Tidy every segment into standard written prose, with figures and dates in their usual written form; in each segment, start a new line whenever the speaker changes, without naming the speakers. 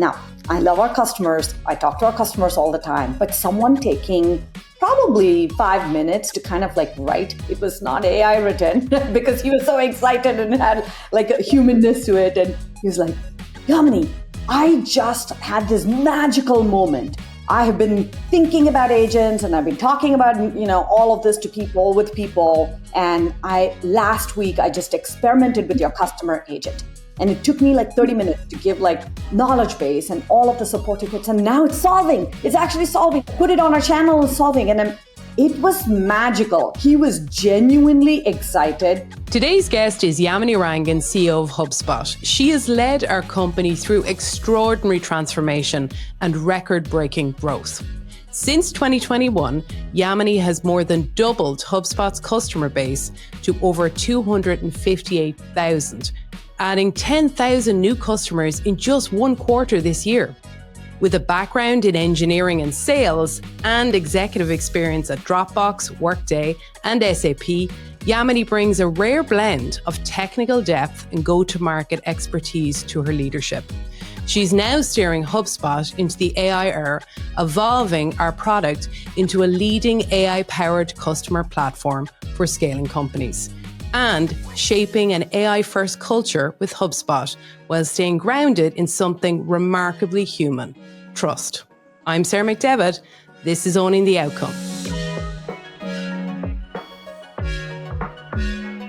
Now, I love our customers. I talk to our customers all the time, but someone taking probably 5 minutes to kind of like write, it was not AI written because he was so excited and had like a humanness to it. And he was like, Yamini, I just had this magical moment. I have been thinking about agents and I've been talking about, all of this to people with people. And last week, I just experimented with your customer agent. And it took me like 30 minutes to give like knowledge base and all of the support tickets. And now it's solving. It's actually solving. Put it on our channel, it's solving. And it was magical. He was genuinely excited.
Today's guest is Yamini Rangan, CEO of HubSpot. She has led our company through extraordinary transformation and record-breaking growth. Since 2021, Yamini has more than doubled HubSpot's customer base to over 258,000, adding 10,000 new customers in just one quarter this year. With a background in engineering and sales and executive experience at Dropbox, Workday, and SAP, Yamini brings a rare blend of technical depth and go-to-market expertise to her leadership. She's now steering HubSpot into the AI era, evolving our product into a leading AI-powered customer platform for scaling companies, and shaping an AI-first culture with HubSpot while staying grounded in something remarkably human: trust. I'm Sarah McDevitt. This is Owning the Outcome.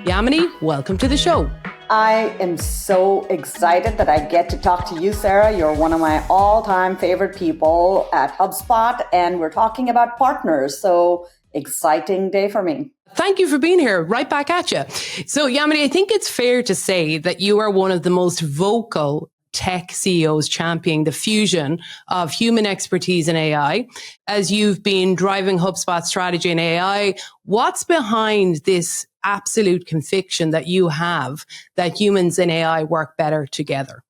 Yamini, welcome to the show.
I am so excited that I get to talk to you, Sarah. You're one of my all-time favorite people at HubSpot, and we're talking about partners. So exciting day for me.
Thank you for being here. Right back at you. So, Yamini, I think it's fair to say that you are one of the most vocal tech CEOs championing the fusion of human expertise and AI. As you've been driving HubSpot's strategy in AI, what's behind this absolute conviction that you have that humans and AI work better together?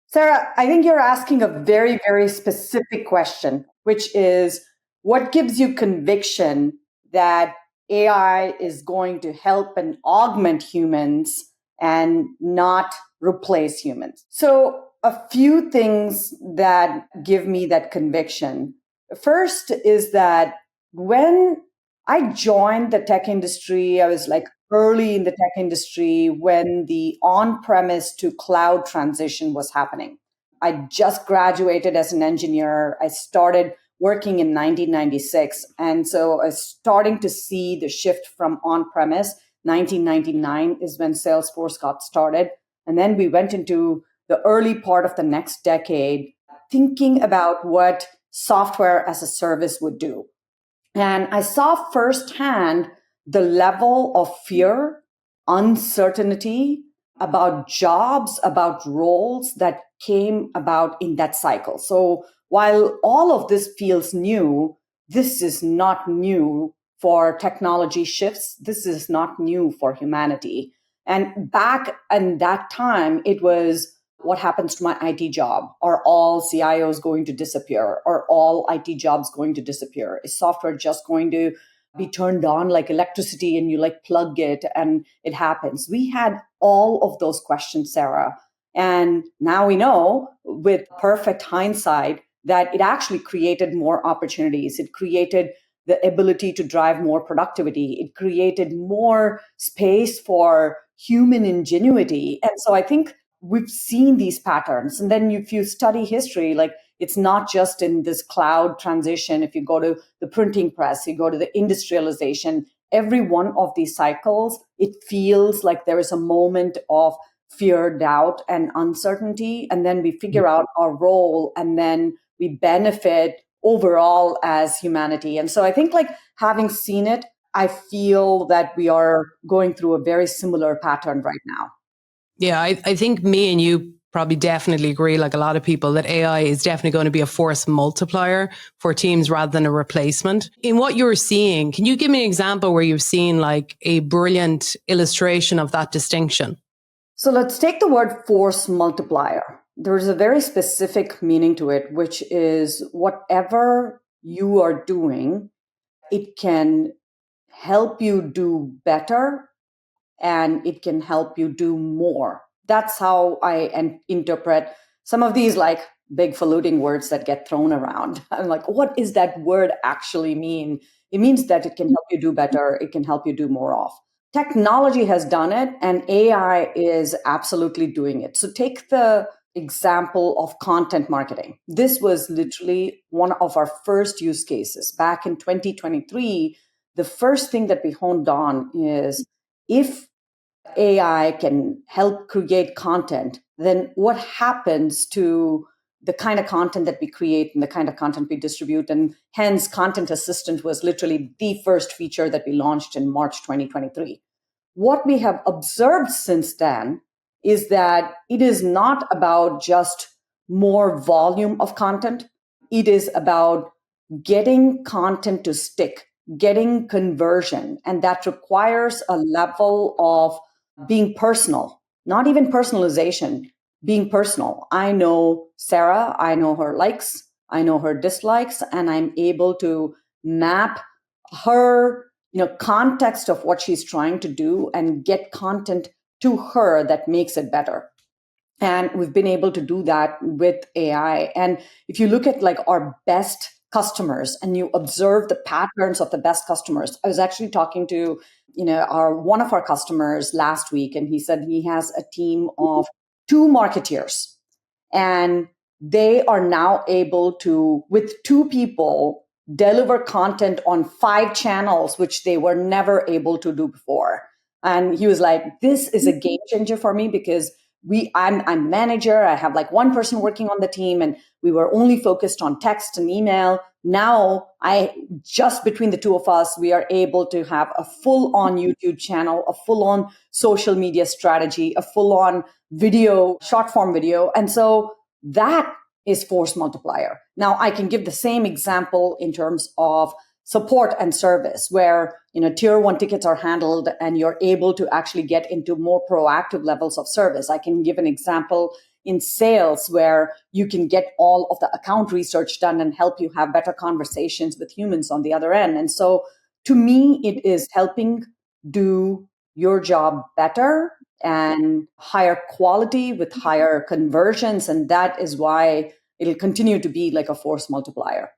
Sarah, I think you're asking a very, very specific question, which is what gives you conviction that AI is going to help and augment humans and not replace humans? So a few things that give me that conviction. First is that when I joined the tech industry, I was like early in the tech industry when the on-premise to cloud transition was happening. I just graduated as an engineer. I started working in 1996. And so I was starting to see the shift from on-premise. 1999 is when Salesforce got started. And then we went into the early part of the next decade thinking about what software as a service would do. And I saw firsthand the level of fear, uncertainty about jobs, about roles that came about in that cycle. So while all of this feels new, this is not new for technology shifts. This is not new for humanity. And back in that time, it was, what happens to my IT job? Are all CIOs going to disappear? Are all IT jobs going to disappear? Is software just going to be turned on like electricity and you like plug it and it happens? We had all of those questions, Sarah. And now we know with perfect hindsight that it actually created more opportunities. It created the ability to drive more productivity. It created more space for human ingenuity. And so I think we've seen these patterns. And then if you study history, like it's not just in this cloud transition. If you go to the printing press, you go to the industrialization, every one of these cycles, it feels like there is a moment of fear, doubt, and uncertainty. And then we figure out our role and then we benefit overall as humanity. And so I think like having seen it, I feel that we are going through a very similar pattern right now.
Yeah, I think me and you probably definitely agree, like a lot of people, that AI is definitely going to be a force multiplier for teams rather than a replacement. In what you're seeing, can you give me an example where you've seen like a brilliant illustration of that distinction?
So let's take the word force multiplier. There's a very specific meaning to it, which is whatever you are doing, it can help you do better and it can help you do more. That's how I interpret some of these like big faluting words that get thrown around. I'm like, what does that word actually mean? It means that it can help you do better. It can help you do more of. Technology has done it, and AI is absolutely doing it. So take the example of content marketing. This was literally one of our first use cases back in 2023. The first thing that we honed on is, if AI can help create content, then what happens to the kind of content that we create and the kind of content we distribute? And hence, Content Assistant was literally the first feature that we launched in March 2023. What we have observed since then is that it is not about just more volume of content. It is about getting content to stick, getting conversion. And that requires a level of being personal, not even personalization, being personal. I know Sarah, I know her likes, I know her dislikes, and I'm able to map her context of what she's trying to do and get content to her that makes it better. And we've been able to do that with AI. And if you look at like our best customers and you observe the patterns of the best customers, I was actually talking to our one of our customers last week, and he said he has a team of 2 marketeers, and they are now able to, with 2 people, deliver content on 5 channels, which they were never able to do before. And he was like, this is a game changer for me, because I'm manager. I have like 1 person working on the team, and we were only focused on text and email. Now just between the 2 of us, we are able to have a full on YouTube channel, a full on social media strategy, a full on video, short form video. And so that is force multiplier. Now I can give the same example in terms of support and service, where tier 1 tickets are handled and you're able to actually get into more proactive levels of service. I can give an example in sales, where you can get all of the account research done and help you have better conversations with humans on the other end. And so to me, it is helping do your job better and higher quality with higher conversions. And that is why it'll continue to be like a force multiplier.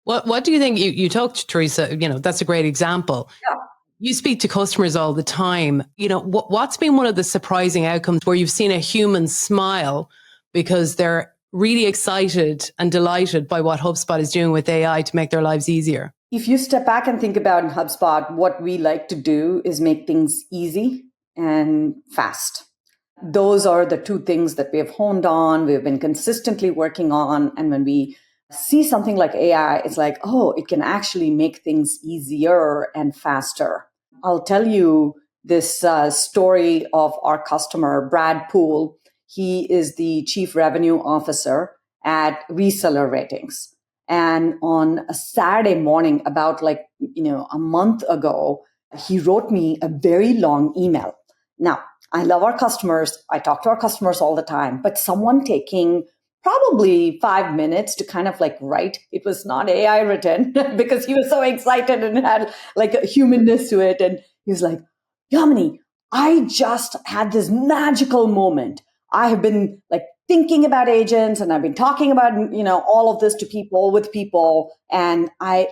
What do you think? You talked, Teresa, that's a great example.
Yeah.
You speak to customers all the time. What's been one of the surprising outcomes where you've seen a human smile because they're really excited and delighted by what HubSpot is doing with AI to make their lives easier?
If you step back and think about in HubSpot, what we like to do is make things easy and fast. Those are the 2 things that we have honed on, we've been consistently working on. And when we see something like AI, it's like, oh, it can actually make things easier and faster. I'll tell you this story of our customer, Brad Poole. He is the chief revenue officer at Reseller Ratings. And on a Saturday morning, about a month ago, he wrote me a very long email. Now, I love our customers. I talk to our customers all the time, but someone taking probably 5 minutes to kind of write, it was not AI written because he was so excited and had like a humanness to it. And he was like, Yamini, I just had this magical moment. I have been thinking about agents, and I've been talking about, all of this to people, with people. And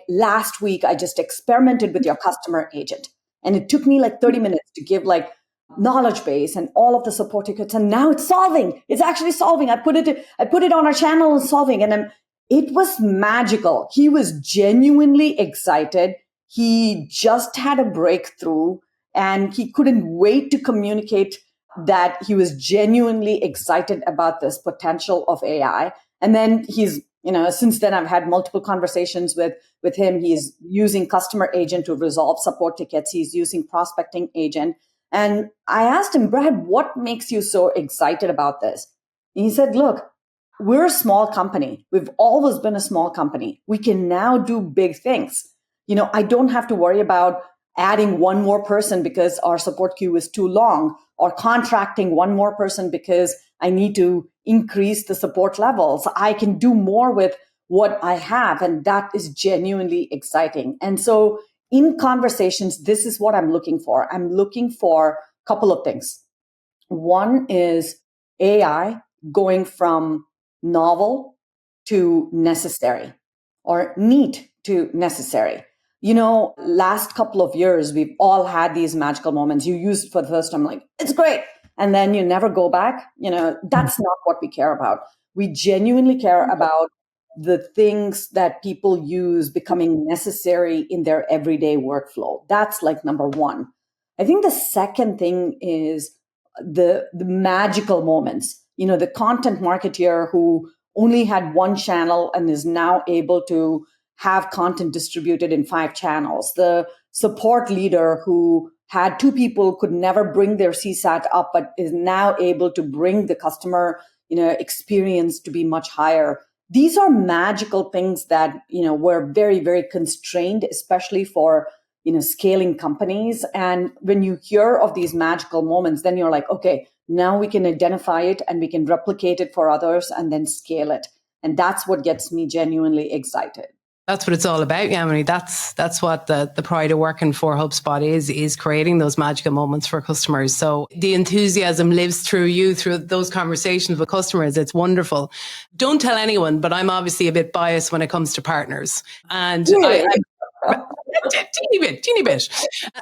last week, I just experimented with your customer agent, and it took me 30 minutes to give knowledge base and all of the support tickets. And now it's solving. It's actually solving. I put it on our channel and solving. And it was magical. He was genuinely excited. He just had a breakthrough, and he couldn't wait to communicate that he was genuinely excited about this potential of AI. And then he's, since then I've had multiple conversations with him. He's using customer agent to resolve support tickets. He's using prospecting agent. And I asked him, Brad, what makes you so excited about this? And he said, look, we're a small company. We've always been a small company. We can now do big things. I don't have to worry about adding 1 more person because our support queue is too long, or contracting 1 more person because I need to increase the support levels. I can do more with what I have. And that is genuinely exciting. And so in conversations, this is what I'm looking for. I'm looking for a couple of things. One is AI going from novel to necessary or neat to necessary. Last couple of years, we've all had these magical moments. You use it for the first time, like, it's great. And then you never go back. That's not what we care about. We genuinely care about the things that people use becoming necessary in their everyday workflow. That's like number one. I think the second thing is the magical moments. The content marketeer who only had one channel and is now able to have content distributed in 5 channels. The support leader who had 2 people, could never bring their CSAT up, but is now able to bring the customer, experience to be much higher. These are magical things that, were very, very constrained, especially for, scaling companies. And when you hear of these magical moments, then you're like, okay, now we can identify it and we can replicate it for others and then scale it. And that's what gets me genuinely excited.
That's what it's all about, Yamini. That's what the pride of working for HubSpot is creating those magical moments for customers. So the enthusiasm lives through you, through those conversations with customers. It's wonderful. Don't tell anyone, but I'm obviously a bit biased when it comes to partners. And
Really?
teeny bit.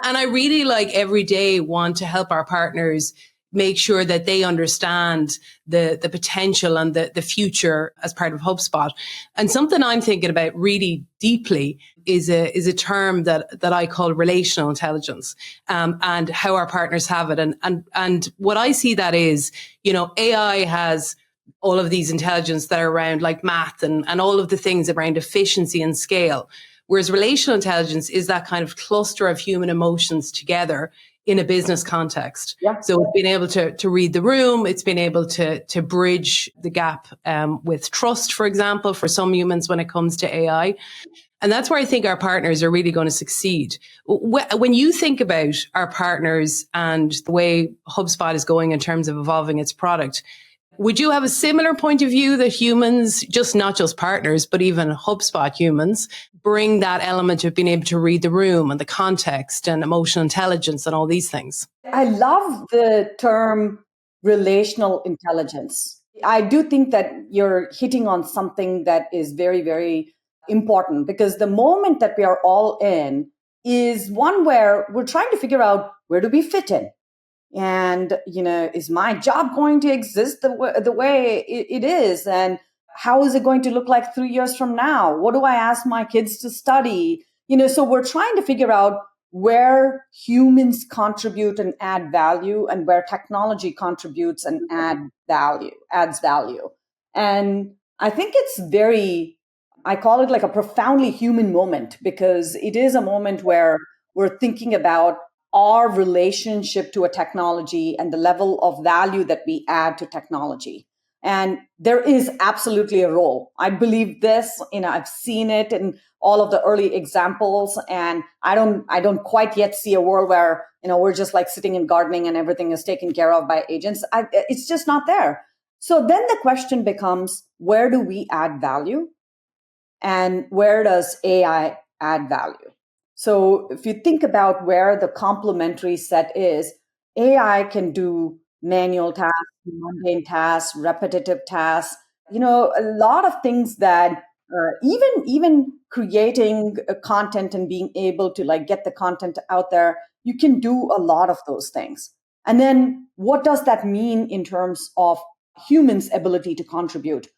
And I really every day want to help our partners make sure that they understand the potential and the future as part of HubSpot. And something I'm thinking about really deeply is a term that I call relational intelligence, and how our partners have it. And what I see that is, AI has all of these intelligence that are around like math and all of the things around efficiency and scale. Whereas relational intelligence is that kind of cluster of human emotions together in a business context.
Yeah.
So it's been able to read the room. It's been able to bridge the gap with trust, for example, for some humans when it comes to AI. And that's where I think our partners are really going to succeed. When you think about our partners and the way HubSpot is going in terms of evolving its product, would you have a similar point of view that humans, just not just partners, but even HubSpot humans, bring that element of being able to read the room and the context and emotional intelligence and all these things?
I love the term relational intelligence. I do think that you're hitting on something that is very, very important, because the moment that we are all in is one where we're trying to figure out, where do we fit in? And, is my job going to exist the way it is? And how is it going to look like 3 years from now? What do I ask my kids to study? So we're trying to figure out where humans contribute and add value, and where technology contributes and adds value. And I think I call it like a profoundly human moment, because it is a moment where we're thinking about our relationship to a technology and the level of value that we add to technology. And there is absolutely a role. I believe this, I've seen it in all of the early examples, and I don't quite yet see a world where, we're just like sitting and gardening and everything is taken care of by agents. It's just not there. So then the question becomes, where do we add value? And where does AI add value? So if you think about where the complementary set is, AI can do manual tasks, mundane tasks, repetitive tasks, a lot of things that even creating content and being able to get the content out there, you can do a lot of those things. And then what does that mean in terms of humans' ability to contribute?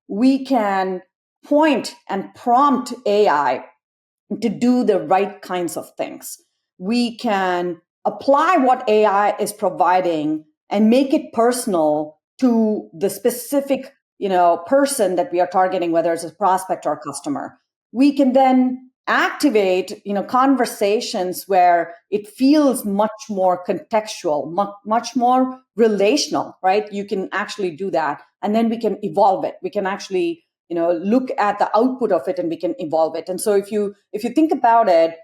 We can point and prompt AI to do the right kinds of things. We can apply what AI is providing and make it personal to the specific, person that we are targeting, whether it's a prospect or a customer. We can then activate, conversations where it feels much more contextual, much more relational, right? You can actually do that. And then we can evolve it. We can actually look at the output of it and we can evolve it. And so if you think about it,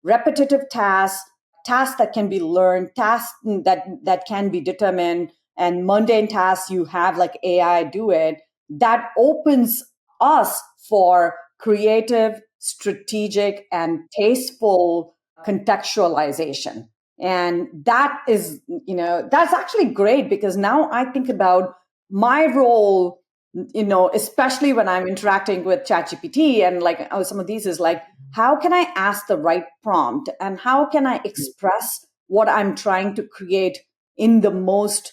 repetitive tasks that can be learned, tasks that can be determined, and mundane tasks you have like AI do it, that opens us for creative, strategic, and tasteful contextualization. And that is, that's actually great, because now I think about my role especially when I'm interacting with ChatGPT and like some of these is like, how can I ask the right prompt and how can I express what I'm trying to create in the most,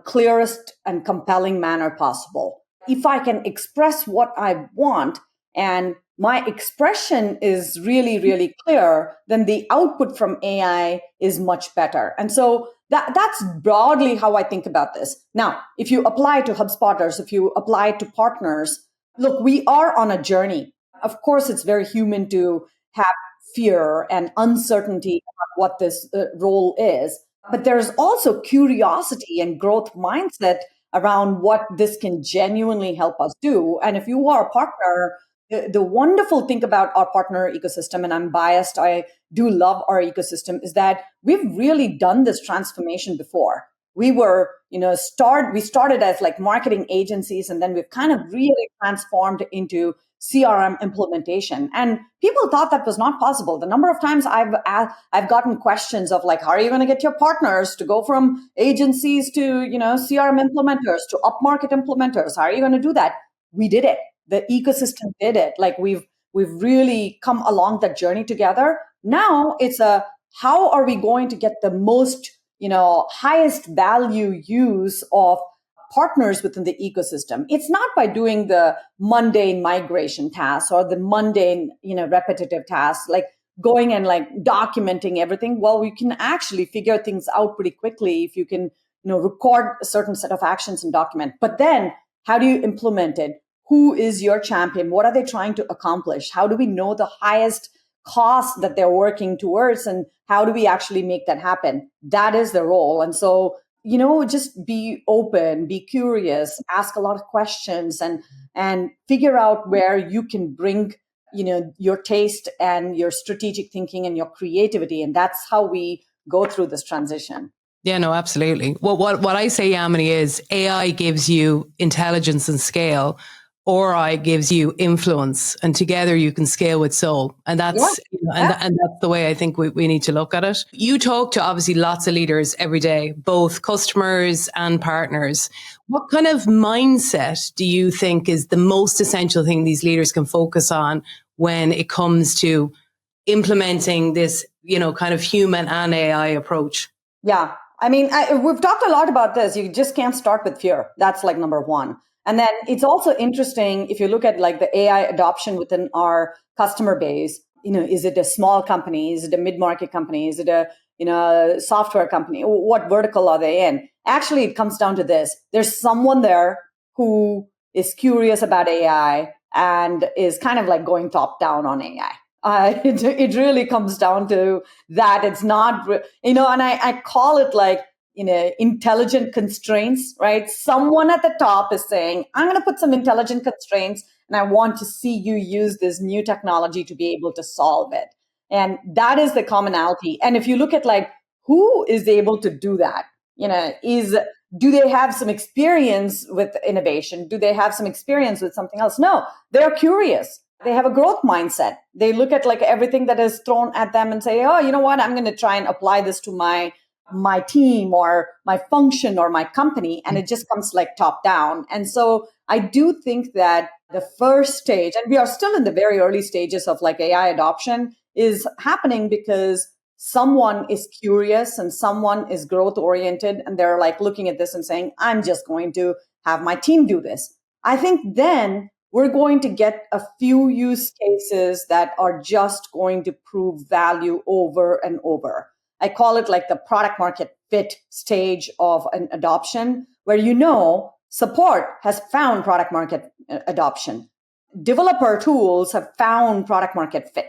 clearest and compelling manner possible. If I can express what I want and my expression is really, really clear, then the output from AI is much better. And so that's broadly how I think about this. Now, if you apply to HubSpotters, if you apply to partners, look, we are on a journey. Of course, it's very human to have fear and uncertainty about what this role is. But there's also curiosity and growth mindset around what this can genuinely help us do. And if you are a partner, the wonderful thing about our partner ecosystem, and I'm biased, I do love our ecosystem, is that we've really done this transformation before. We were, we started as like marketing agencies, and then we've kind of really transformed into CRM implementation. And people thought that was not possible. The number of times I've gotten questions of like, how are you going to get your partners to go from agencies to, CRM implementers to upmarket implementers? How are you going to do that? We did it. The ecosystem did it. Like we've really come along that journey together. Now it's how are we going to get the most, highest value use of partners within the ecosystem? It's not by doing the mundane migration tasks or the mundane, repetitive tasks, like going and like documenting everything. Well, we can actually figure things out pretty quickly if you can, record a certain set of actions and document. But then how do you implement it? Who is your champion? What are they trying to accomplish? How do we know the highest cost that they're working towards? And how do we actually make that happen? That is the role. And so, just be open, be curious, ask a lot of questions and figure out where you can bring, your taste and your strategic thinking and your creativity. And that's how we go through this transition.
Yeah, no, absolutely. Well, what I say, Yamini, is AI gives you intelligence and scale. Ori gives you influence, and together you can scale with soul. And that's and that's the way I think we need to look at it. You talk to obviously lots of leaders every day, both customers and partners. What kind of mindset do you think is the most essential thing these leaders can focus on when it comes to implementing this, kind of human and AI approach?
Yeah. I mean, we've talked a lot about this. You just can't start with fear. That's like number one. And then it's also interesting if you look at like the AI adoption within our customer base, is it a small company? Is it a mid-market company? Is it a, software company? What vertical are they in? Actually, it comes down to this. There's someone there who is curious about AI and is kind of like going top down on AI. It really comes down to that. It's not, and I call it like, intelligent constraints, right? Someone at the top is saying, I'm going to put some intelligent constraints and I want to see you use this new technology to be able to solve it. And that is the commonality. And if you look at like, who is able to do that? Do they have some experience with innovation? Do they have some experience with something else? No, they're curious. They have a growth mindset. They look at like everything that is thrown at them and say, oh, you know what? I'm going to try and apply this to my team or my function or my company. And it just comes like top down. And so I do think that the first stage, and we are still in the very early stages of like AI adoption, is happening because someone is curious and someone is growth oriented. And they're like looking at this and saying, I'm just going to have my team do this. I think then we're going to get a few use cases that are just going to prove value over and over. I call it like the product market fit stage of an adoption where, support has found product market adoption. Developer tools have found product market fit.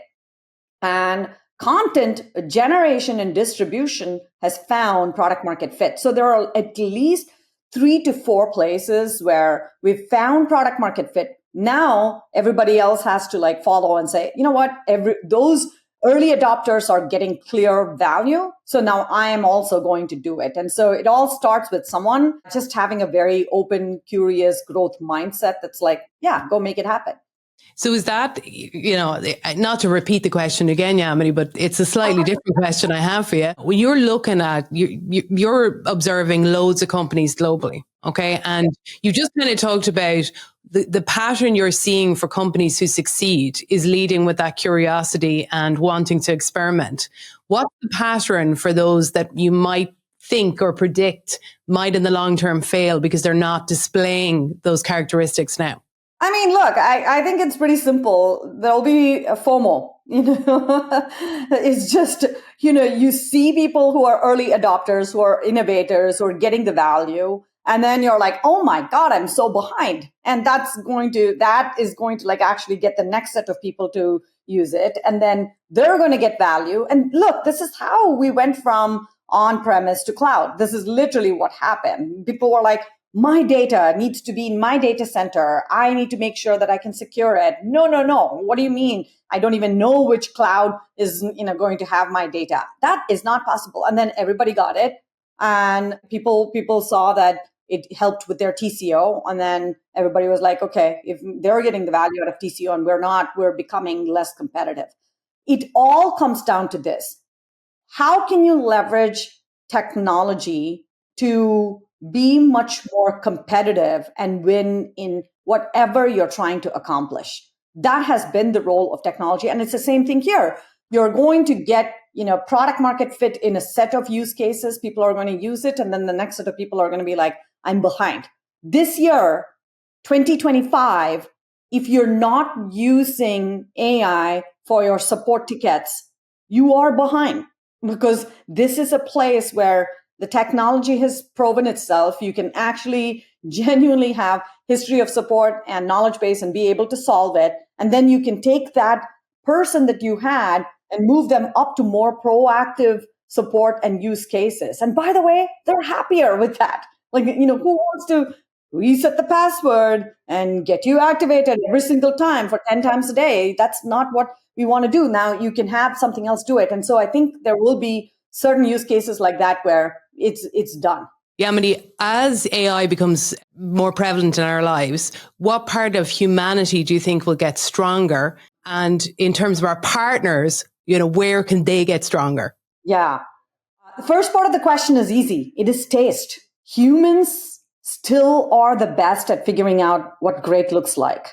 And content generation and distribution has found product market fit. So there are at least 3 to 4 places where we've found product market fit. Now everybody else has to like follow and say, you know what, those early adopters are getting clear value. So now I am also going to do it. And so it all starts with someone just having a very open, curious growth mindset that's like, yeah, go make it happen.
So is that, not to repeat the question again, Yamini, but it's a slightly different question I have for you. When you're looking at, you're observing loads of companies globally, okay? And you just kind of talked about the pattern you're seeing for companies who succeed is leading with that curiosity and wanting to experiment. What's the pattern for those that you might think or predict might in the long term fail because they're not displaying those characteristics now?
I mean, look, I think it's pretty simple. There'll be a FOMO. It's just, you see people who are early adopters, who are innovators, who are getting the value. And then you're like, oh my God, I'm so behind. And that is going to like actually get the next set of people to use it. And then they're going to get value. And look, this is how we went from on-premise to cloud. This is literally what happened. People were like, my data needs to be in my data center. I need to make sure that I can secure it. No. What do you mean? I don't even know which cloud is, going to have my data. That is not possible. And then everybody got it. And people saw that it helped with their TCO. And then everybody was like, okay, if they're getting the value out of TCO and we're not, we're becoming less competitive. It all comes down to this. How can you leverage technology to be much more competitive and win in whatever you're trying to accomplish? That has been the role of technology. And it's the same thing here. You're going to get, product market fit in a set of use cases. People are going to use it. And then the next set of people are going to be like, I'm behind. This year, 2025, if you're not using AI for your support tickets, you are behind, because this is a place where the technology has proven itself. You can actually genuinely have history of support and knowledge base and be able to solve it. And then you can take that person that you had and move them up to more proactive support and use cases. And by the way, they're happier with that. Like, who wants to reset the password and get you activated every single time for 10 times a day? That's not what we want to do. Now you can have something else do it. And so I think there will be certain use cases like that where it's done.
Yamini, as AI becomes more prevalent in our lives, what part of humanity do you think will get stronger? And in terms of our partners, where can they get stronger?
Yeah. The first part of the question is easy. It is taste. Humans still are the best at figuring out what great looks like.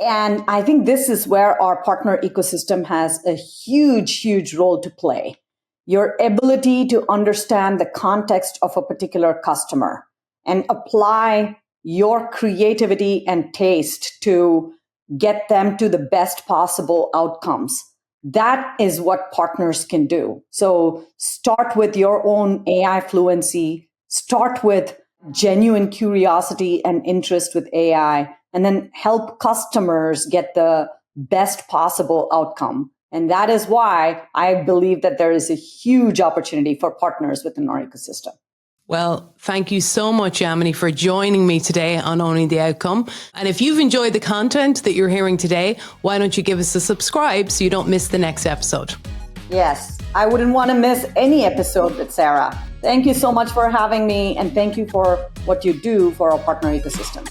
And I think this is where our partner ecosystem has a huge, huge role to play. Your ability to understand the context of a particular customer and apply your creativity and taste to get them to the best possible outcomes. That is what partners can do. So start with your own AI fluency, start with genuine curiosity and interest with AI, and then help customers get the best possible outcome. And that is why I believe that there is a huge opportunity for partners within our ecosystem.
Well, thank you so much, Yamini, for joining me today on Owning the Outcome. And if you've enjoyed the content that you're hearing today, why don't you give us a subscribe so you don't miss the next episode?
Yes, I wouldn't want to miss any episode with Sarah. Thank you so much for having me, and thank you for what you do for our partner ecosystem.